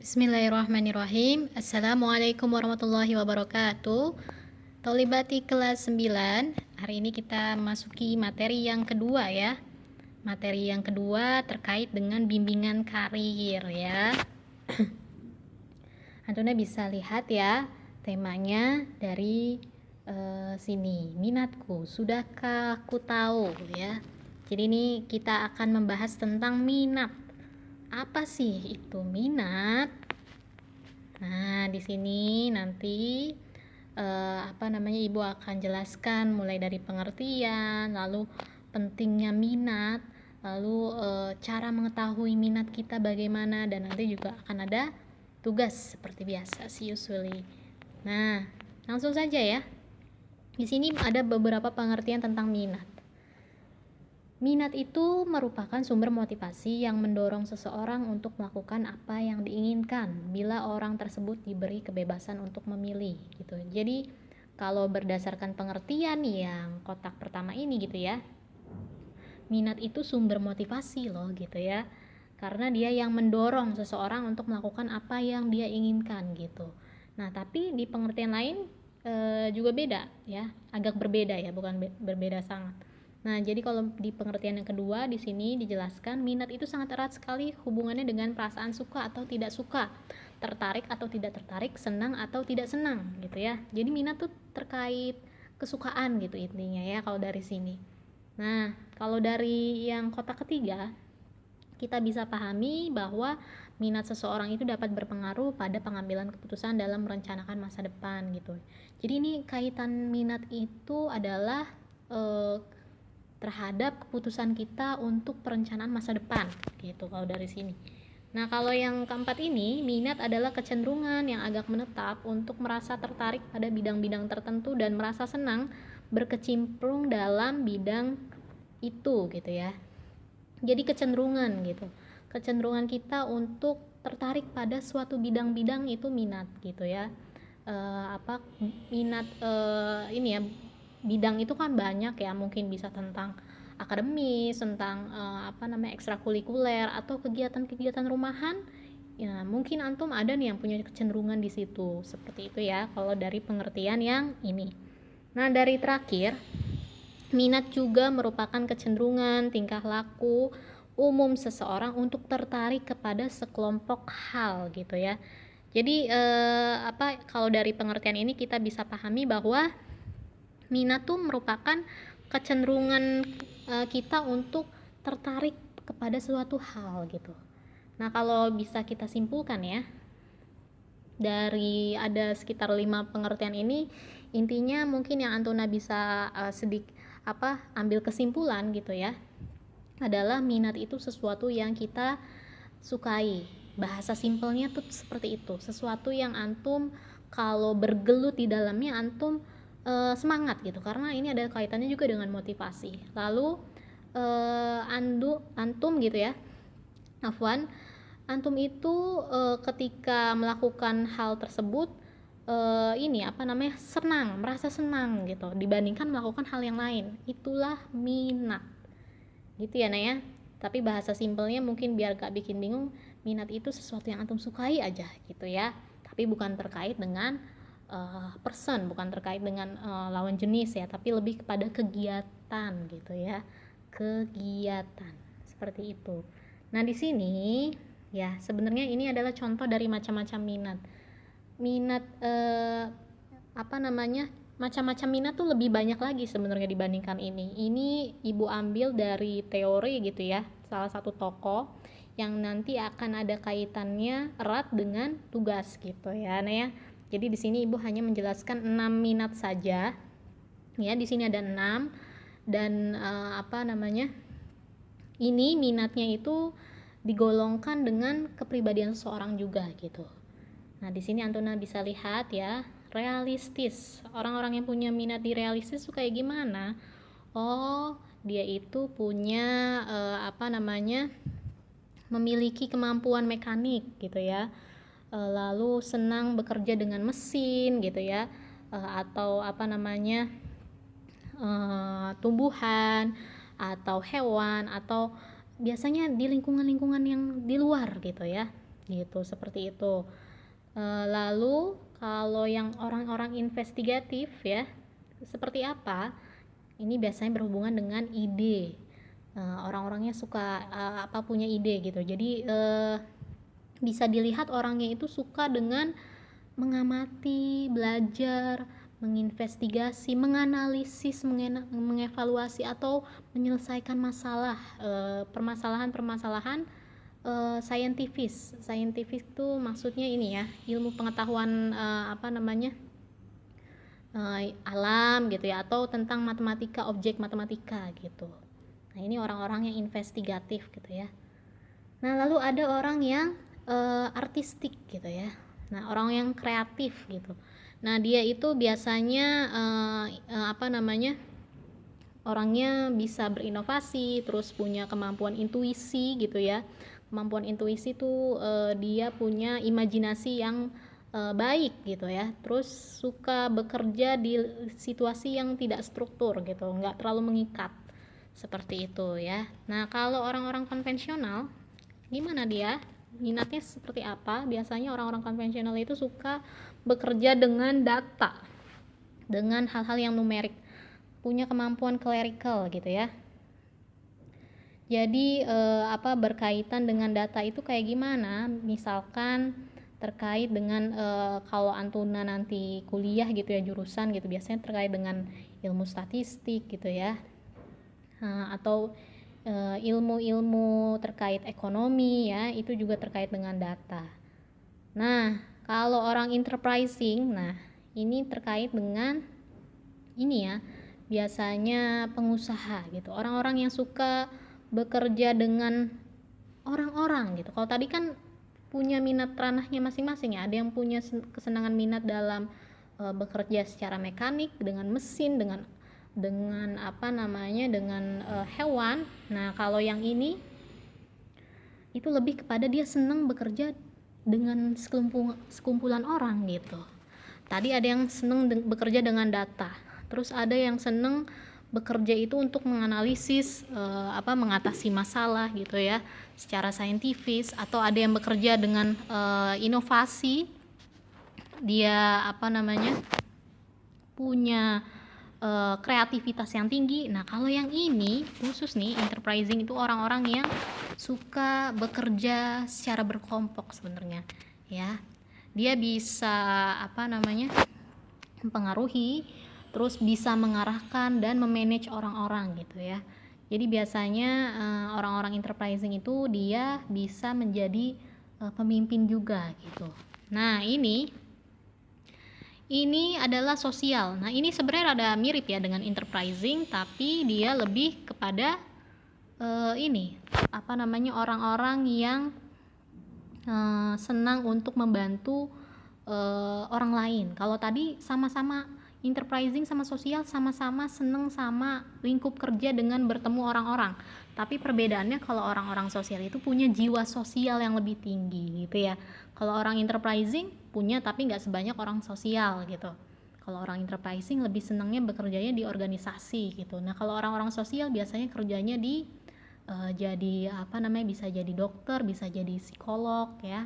Bismillahirrahmanirrahim. Assalamualaikum warahmatullahi wabarakatuh. Tolibati kelas 9. Hari ini kita masuki materi yang kedua ya. Materi yang kedua terkait dengan bimbingan karir ya. Antuna bisa lihat ya temanya dari sini. Minatku, sudahkah aku tahu ya. Jadi ini kita akan membahas tentang minat. Apa sih itu minat? Nah, di sini nanti Ibu akan jelaskan mulai dari pengertian, lalu pentingnya minat, lalu cara mengetahui minat kita bagaimana, dan nanti juga akan ada tugas seperti biasa sih usually. Nah, langsung saja ya. Di sini ada beberapa pengertian tentang minat. Minat itu merupakan sumber motivasi yang mendorong seseorang untuk melakukan apa yang diinginkan bila orang tersebut diberi kebebasan untuk memilih gitu. Jadi kalau berdasarkan pengertian yang kotak pertama ini gitu ya, minat itu sumber motivasi loh gitu ya, karena dia yang mendorong seseorang untuk melakukan apa yang dia inginkan gitu. Nah tapi di pengertian lain juga beda ya, agak berbeda ya, bukan berbeda sangat. Nah, jadi kalau di pengertian yang kedua di sini dijelaskan minat itu sangat erat sekali hubungannya dengan perasaan suka atau tidak suka, tertarik atau tidak tertarik, senang atau tidak senang gitu ya. Jadi minat tuh terkait kesukaan gitu intinya ya kalau dari sini. Nah, kalau dari yang kotak ketiga kita bisa pahami bahwa minat seseorang itu dapat berpengaruh pada pengambilan keputusan dalam merencanakan masa depan gitu. Jadi ini kaitan minat itu adalah terhadap keputusan kita untuk perencanaan masa depan gitu kalau dari sini. Nah, kalau yang keempat ini, minat adalah kecenderungan yang agak menetap untuk merasa tertarik pada bidang-bidang tertentu dan merasa senang berkecimpung dalam bidang itu gitu ya. Jadi kecenderungan gitu. Kecenderungan kita untuk tertarik pada suatu bidang-bidang itu minat gitu ya. Minat ini ya, bidang itu kan banyak ya, mungkin bisa tentang akademis, tentang ekstrakurikuler atau kegiatan-kegiatan rumahan. Ya, mungkin antum ada nih yang punya kecenderungan di situ. Seperti itu ya kalau dari pengertian yang ini. Nah, dari terakhir, minat juga merupakan kecenderungan tingkah laku umum seseorang untuk tertarik kepada sekelompok hal gitu ya. Jadi kalau dari pengertian ini kita bisa pahami bahwa minat tuh merupakan kecenderungan kita untuk tertarik kepada suatu hal gitu. Nah, kalau bisa kita simpulkan ya, dari ada sekitar 5 pengertian ini, intinya mungkin yang Antuna bisa ambil kesimpulan gitu ya, adalah minat itu sesuatu yang kita sukai. Bahasa simpelnya tuh seperti itu, sesuatu yang antum kalau bergelut di dalamnya antum semangat gitu, karena ini ada kaitannya juga dengan motivasi. Lalu antum gitu ya, antum itu ketika melakukan hal tersebut senang, merasa senang gitu dibandingkan melakukan hal yang lain. Itulah minat gitu ya Naya. Tapi bahasa simpelnya mungkin biar gak bikin bingung, minat itu sesuatu yang antum sukai aja gitu ya, tapi bukan terkait dengan person, bukan terkait dengan lawan jenis ya, tapi lebih kepada kegiatan gitu ya, kegiatan seperti itu. Nah di sini ya sebenarnya ini adalah contoh dari macam-macam minat. Macam-macam minat tuh lebih banyak lagi sebenarnya dibandingkan ini. Ini ibu ambil dari teori gitu ya, salah satu tokoh yang nanti akan ada kaitannya erat dengan tugas gitu ya. Nah ya, jadi di sini ibu hanya menjelaskan 6 minat saja. Ya, di sini ada 6 dan ini minatnya itu digolongkan dengan kepribadian seseorang juga gitu. Nah, di sini Antuna bisa lihat ya, realistis. Orang-orang yang punya minat di realistis tuh kayak gimana? Oh, dia itu punya memiliki kemampuan mekanik gitu ya. Lalu senang bekerja dengan mesin gitu ya. Atau tumbuhan atau hewan, atau biasanya di lingkungan-lingkungan yang di luar gitu ya. gitu, seperti itu. Lalu kalau yang orang-orang investigatif ya, seperti apa? Ini biasanya berhubungan dengan ide. Orang-orangnya suka punya ide gitu. Jadi bisa dilihat orangnya itu suka dengan mengamati, belajar, menginvestigasi, menganalisis, mengevaluasi atau menyelesaikan masalah, permasalahan-permasalahan saintifis. Saintifis itu maksudnya ini ya, ilmu pengetahuan alam gitu ya, atau tentang matematika, objek matematika gitu. Nah, ini orang-orang yang investigatif gitu ya. Nah, lalu ada orang yang artistik gitu ya. Nah, orang yang kreatif gitu. Nah, dia itu biasanya orangnya bisa berinovasi, terus punya kemampuan intuisi gitu ya. Kemampuan intuisi tuh dia punya imajinasi yang baik gitu ya. Terus suka bekerja di situasi yang tidak struktur gitu, nggak terlalu mengikat, seperti itu ya. Nah, kalau orang-orang konvensional gimana dia? Minatnya seperti apa? Biasanya orang-orang konvensional itu suka bekerja dengan data, dengan hal-hal yang numerik, punya kemampuan clerical gitu ya. Jadi berkaitan dengan data itu kayak gimana? Misalkan terkait dengan kalau Antuna nanti kuliah gitu ya, jurusan gitu, biasanya terkait dengan ilmu statistik gitu ya. Atau ilmu-ilmu terkait ekonomi ya, itu juga terkait dengan data. Nah, kalau orang enterprising, nah ini terkait dengan ini ya, biasanya pengusaha gitu, orang-orang yang suka bekerja dengan orang-orang gitu. Kalau tadi kan punya minat ranahnya masing-masing ya, ada yang punya kesenangan minat dalam bekerja secara mekanik dengan mesin, dengan hewan. Nah, kalau yang ini itu lebih kepada dia senang bekerja dengan sekumpulan orang gitu. Tadi ada yang senang bekerja dengan data, terus ada yang senang bekerja itu untuk menganalisis mengatasi masalah gitu ya secara saintifis, atau ada yang bekerja dengan inovasi, dia punya kreativitas yang tinggi. Nah, kalau yang ini khusus nih, enterprising itu orang-orang yang suka bekerja secara berkelompok sebenarnya ya. Dia bisa mempengaruhi, terus bisa mengarahkan dan memanage orang-orang gitu ya. Jadi biasanya orang-orang enterprising itu dia bisa menjadi pemimpin juga gitu. Nah, ini adalah sosial. Nah, ini sebenarnya ada mirip ya dengan enterprising, tapi dia lebih kepada orang-orang yang senang untuk membantu orang lain. Kalau tadi sama-sama enterprising sama sosial, sama-sama senang sama lingkup kerja dengan bertemu orang-orang. Tapi perbedaannya kalau orang-orang sosial itu punya jiwa sosial yang lebih tinggi gitu ya. Kalau orang enterprising punya tapi nggak sebanyak orang sosial gitu. Kalau orang enterprising lebih senangnya bekerjanya di organisasi gitu. Nah, kalau orang-orang sosial biasanya kerjanya di bisa jadi dokter, bisa jadi psikolog ya,